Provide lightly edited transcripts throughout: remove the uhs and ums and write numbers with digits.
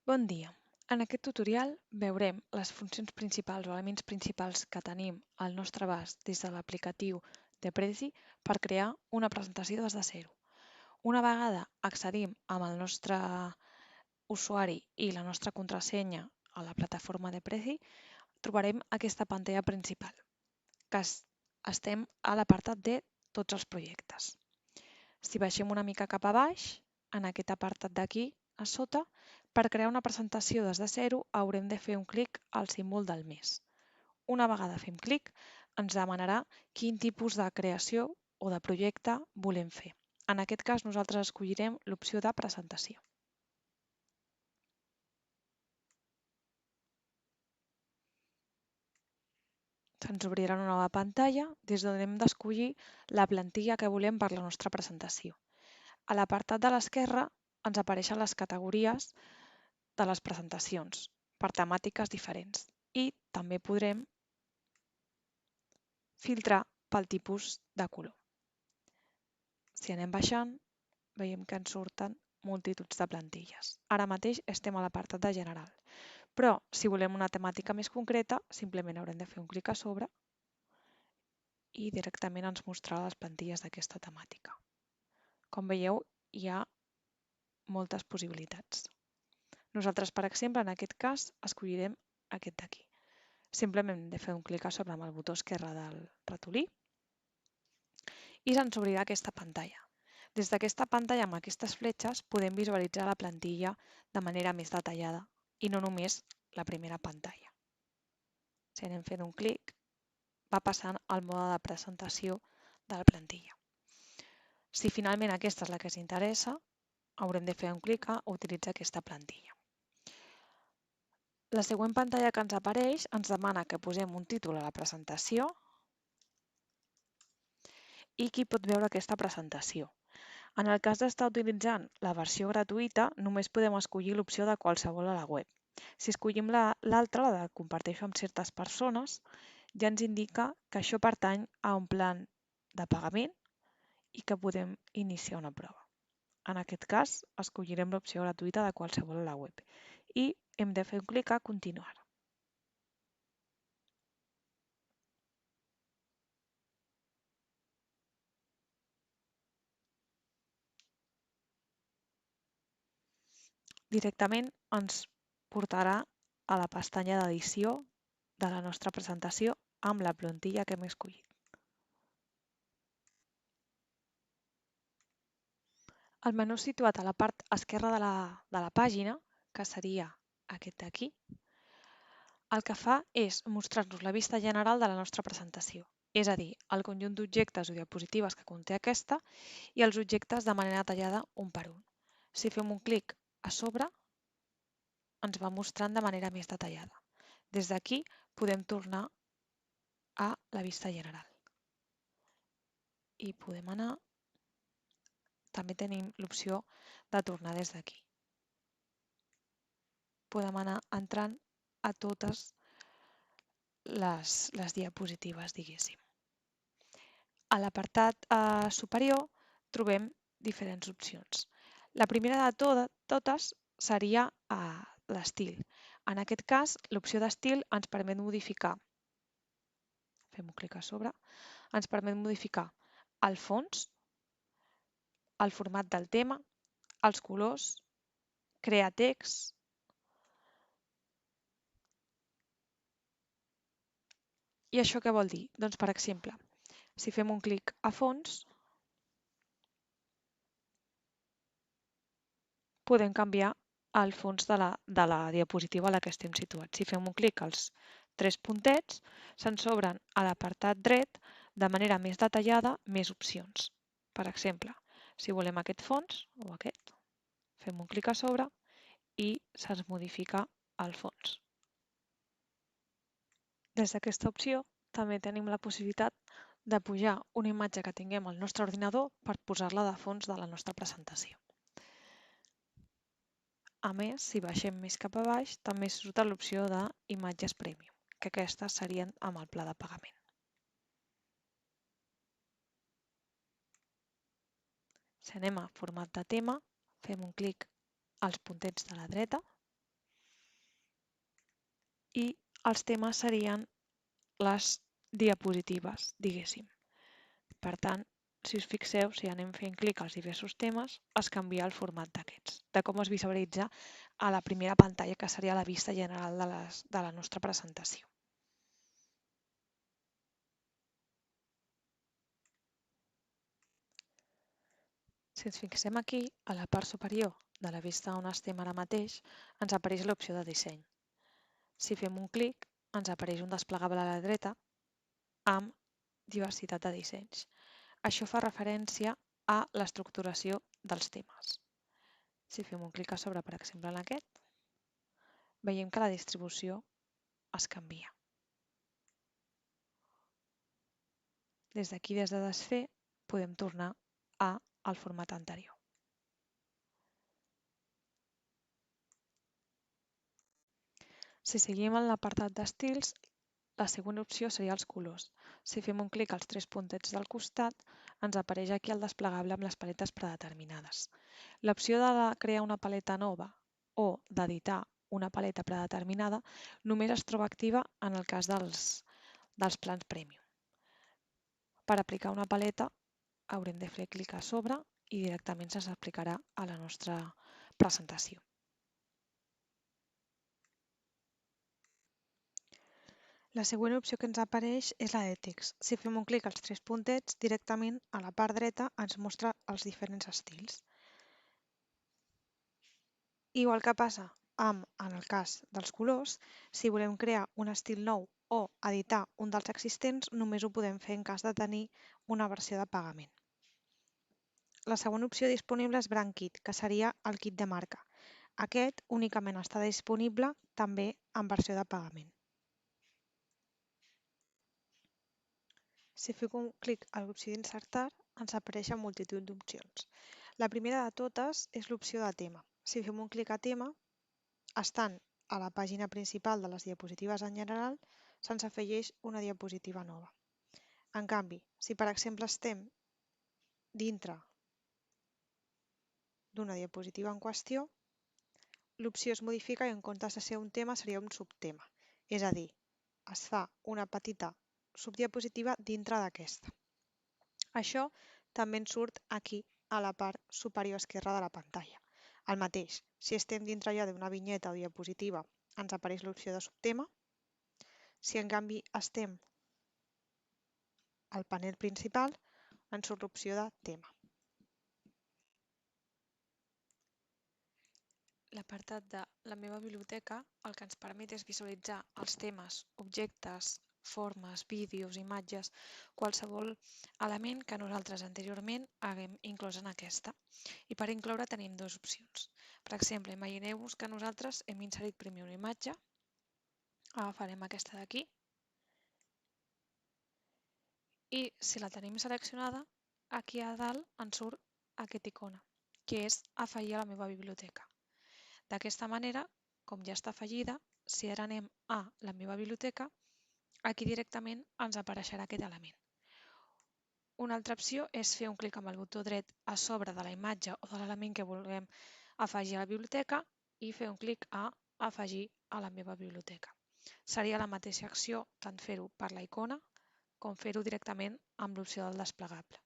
Bon dia. En aquest tutorial veurem les funcions principals o elements principals que tenim al nostre abast des de l'aplicatiu de Prezi per crear una presentació des de zero. Una vegada accedim amb el nostre usuari i la nostra contrasenya a la plataforma de Prezi, trobarem aquesta pantalla principal, que estem a l'apartat de tots els projectes. Si baixem una mica cap a baix, en aquest apartat d'aquí, a sota, per crear una presentació des de zero haurem de fer un clic al símbol del més. Una vegada fem clic, ens demanarà quin tipus de creació o de projecte volem fer. En aquest cas nosaltres escollirem l'opció de presentació. Se'ns obrirà una nova pantalla des d'on hem d'escollir la plantilla que volem per la nostra presentació. A l'apartat de l'esquerra ens apareixen les categories de les presentacions per temàtiques diferents i també podrem filtrar pel tipus de color. Si anem baixant, veiem que ens surten multituds de plantilles. Ara mateix estem a l'apartat de general, però si volem una temàtica més concreta, simplement haurem de fer un clic a sobre i directament ens mostrarà les plantilles d'aquesta temàtica. Com veieu, hi ha moltes possibilitats. Nosaltres, per exemple, en aquest cas, escollirem aquest d'aquí. Simplement hem de fer un clic a sobre amb el botó esquerre del ratolí i se'ns obrirà aquesta pantalla. Des d'aquesta pantalla amb aquestes fletxes podem visualitzar la plantilla de manera més detallada i no només la primera pantalla. Si anem fent un clic, va passant al mode de presentació de la plantilla. Si finalment aquesta és la que ens interessa, haurem de fer un clic a utilitzar aquesta plantilla. La següent pantalla que ens apareix ens demana que posem un títol a la presentació i qui pot veure aquesta presentació. En el cas d'estar utilitzant la versió gratuïta, només podem escollir l'opció de qualsevol a la web. Si escollim l'altra, la de comparteixo amb certes persones, ja ens indica que això pertany a un plan de pagament i que podem iniciar una prova. En aquest cas, escollirem l'opció gratuïta de qualsevol a la web i hem de fer un clic a continuar. Directament ens portarà a la pestanya d'edició de la nostra presentació amb la plantilla que hem escollit. El menú situat a la part esquerra de la pàgina, que seria aquest d'aquí, el que fa és mostrar-nos la vista general de la nostra presentació, és a dir, el conjunt d'objectes o diapositives que conté aquesta i els objectes de manera detallada un per un. Si fem un clic a sobre, ens va mostrant de manera més detallada. Des d'aquí podem tornar a la vista general. I podem anar, també tenim l'opció de tornar des d'aquí. Podem anar entrant a totes les diapositives, diguéssim. A l'apartat superior trobem diferents opcions. La primera de totes seria l'estil. En aquest cas, l'opció d'estil ens permet modificar, fem un clic a sobre, ens permet modificar el fons, el format del tema, els colors, crear text. I això què vol dir? Doncs, per exemple, si fem un clic a fons, podem canviar el fons de la diapositiva a la que estem situats. Si fem un clic als tres puntets, se'ns obren a l'apartat dret de manera més detallada més opcions. Per exemple, si volem aquest fons o aquest, fem un clic a sobre i se'ns modifica el fons. Des d'aquesta opció també tenim la possibilitat de pujar una imatge que tinguem al nostre ordinador per posar-la de fons de la nostra presentació. A més, si baixem més cap a baix, també surt l'opció d'imatges Premium, que aquestes serien amb el pla de pagament. Si anem a format de tema, fem un clic als puntets de la dreta i els temes serien les diapositives, diguéssim. Per tant, si us fixeu, si anem fent clic als diversos temes, es canvia el format d'aquests, de com es visualitza a la primera pantalla, que seria la vista general de la nostra presentació. Si ens fixem aquí, a la part superior de la vista on estem ara mateix, ens apareix l'opció de disseny. Si fem un clic, ens apareix un desplegable a la dreta amb diversitat de dissenys. Això fa referència a l'estructuració dels temes. Si fem un clic a sobre, per exemple, en aquest, veiem que la distribució es canvia. Des d'aquí, des de desfer, podem tornar al format anterior. Si seguim en l'apartat d'estils, la següent opció seria els colors. Si fem un clic als tres puntets del costat, ens apareix aquí el desplegable amb les paletes predeterminades. L'opció de crear una paleta nova o d'editar una paleta predeterminada només es troba activa en el cas dels plans Premium. Per aplicar una paleta haurem de fer clic a sobre i directament se'ns aplicarà a la nostra presentació. La següent opció que ens apareix és la de text. Si fem un clic als tres puntets, directament a la part dreta ens mostra els diferents estils. Igual que passa en el cas dels colors, si volem crear un estil nou o editar un dels existents, només ho podem fer en cas de tenir una versió de pagament. La següent opció disponible és Brand Kit, que seria el kit de marca. Aquest únicament està disponible també en versió de pagament. Si fem un clic a l'opció d'insertar, ens apareixen multitud d'opcions. La primera de totes és l'opció de tema. Si fem un clic a tema, estant a la pàgina principal de les diapositives en general, se'ns afegeix una diapositiva nova. En canvi, si per exemple estem dintre d'una diapositiva en qüestió, l'opció es modifica i en comptes de ser un tema seria un subtema. És a dir, es fa una petita subdiapositiva dintre d'aquesta. Això també ens surt aquí a la part superior esquerra de la pantalla. El mateix, si estem dintre ja d'una vinyeta o diapositiva, ens apareix l'opció de subtema. Si en canvi estem al panel principal, ens surt l'opció de tema. L'apartat de la meva biblioteca el que ens permet és visualitzar els temes, objectes, formes, vídeos, imatges, qualsevol element que nosaltres anteriorment haguem inclòs en aquesta. I per incloure tenim dues opcions. Per exemple, imagineu-vos que nosaltres hem inserit primer una imatge, agafarem aquesta d'aquí, i si la tenim seleccionada, aquí a dalt ens surt aquesta icona, que és afegir a la meva biblioteca. D'aquesta manera, com ja està afegida, si ara anem a la meva biblioteca, aquí directament ens apareixerà aquest element. Una altra opció és fer un clic amb el botó dret a sobre de la imatge o de l'element que vulguem afegir a la biblioteca i fer un clic a afegir a la meva biblioteca. Seria la mateixa acció tant fer-ho per la icona com fer-ho directament amb l'opció del desplegable.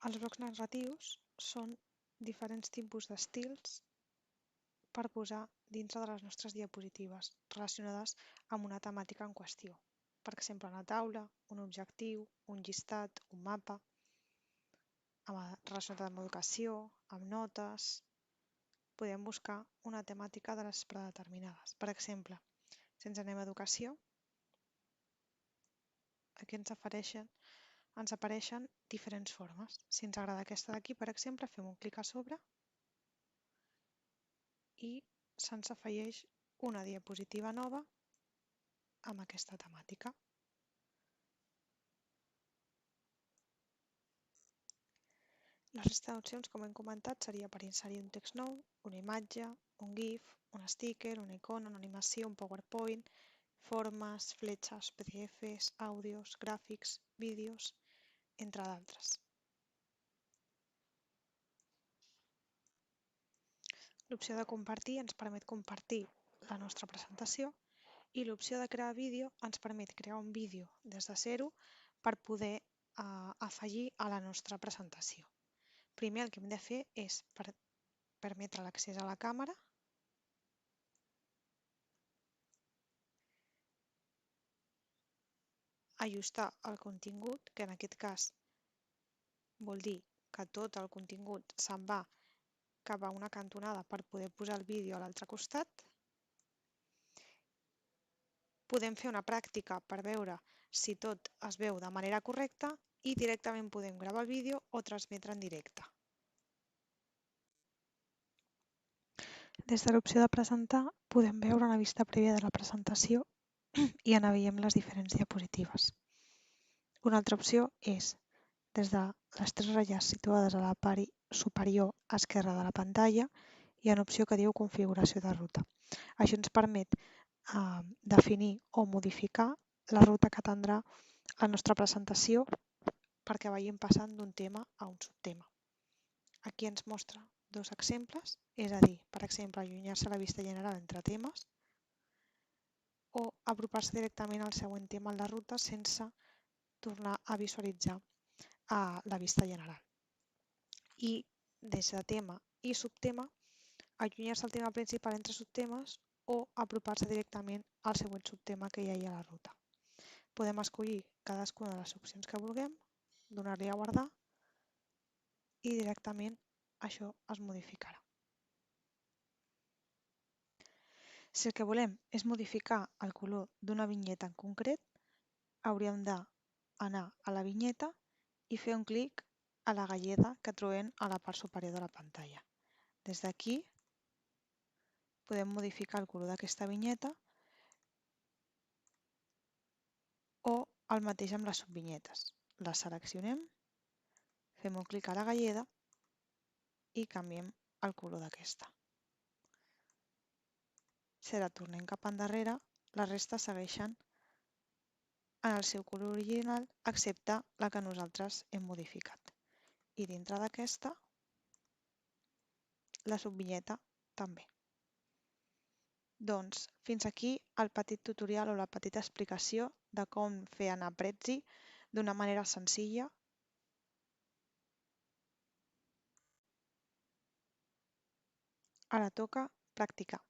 Els blocs narratius són diferents tipus d'estils per posar dintre de les nostres diapositives relacionades amb una temàtica en qüestió. Per exemple, una taula, un objectiu, un llistat, un mapa, relacionat amb educació, amb notes. Podem buscar una temàtica de les predeterminades. Per exemple, si ens anem a educació, aquí ens apareixen diferents formes. Si ens agrada aquesta d'aquí, per exemple, fem un clic a sobre i se'ns afegeix una diapositiva nova amb aquesta temàtica. La resta d'opcions, com hem comentat, seria per inserir un text nou, una imatge, un GIF, un sticker, una icona, una animació, un PowerPoint, formes, fletxes, PDFs, àudios, gràfics, vídeos, entre d'altres. L'opció de compartir ens permet compartir la nostra presentació i l'opció de crear vídeo ens permet crear un vídeo des de zero per poder afegir a la nostra presentació. Primer el que hem de fer és permetre l'accés a la càmera, ajustar el contingut, que en aquest cas vol dir que tot el contingut se'n va cap a una cantonada per poder posar el vídeo a l'altre costat. Podem fer una pràctica per veure si tot es veu de manera correcta i directament podem gravar el vídeo o transmetre en directe. Des de l'opció de presentar podem veure una vista prèvia de la presentació i en veiem les diferents diapositives. Una altra opció és, des de les tres ratlles situades a la part superior esquerra de la pantalla, hi ha una opció que diu configuració de ruta. Això ens permet definir o modificar la ruta que tindrà la nostra presentació perquè vagin passant d'un tema a un subtema. Aquí ens mostra dos exemples, és a dir, per exemple, allunyar-se la vista general entre temes o apropar-se directament al següent tema en la ruta sense tornar a visualitzar la vista general. I des de tema i subtema, allunyar-se el tema principal entre subtemes o apropar-se directament al següent subtema que hi ha a la ruta. Podem escollir cadascuna de les opcions que vulguem, donar-li a guardar i directament això es modificarà. Si el que volem és modificar el color d'una vinyeta en concret, hauríem d'anar a la vinyeta i fer un clic a la galleda que trobem a la part superior de la pantalla. Des d'aquí podem modificar el color d'aquesta vinyeta o el mateix amb les subvinyetes. Les seleccionem, fem un clic a la galleda i canviem el color d'aquesta. Si la tornem cap endarrere, la resta segueixen en el seu color original, excepte la que nosaltres hem modificat. I dintre d'aquesta, la subvinyeta també. Doncs fins aquí el petit tutorial o la petita explicació de com fer anar Prezi d'una manera senzilla. Ara toca practicar.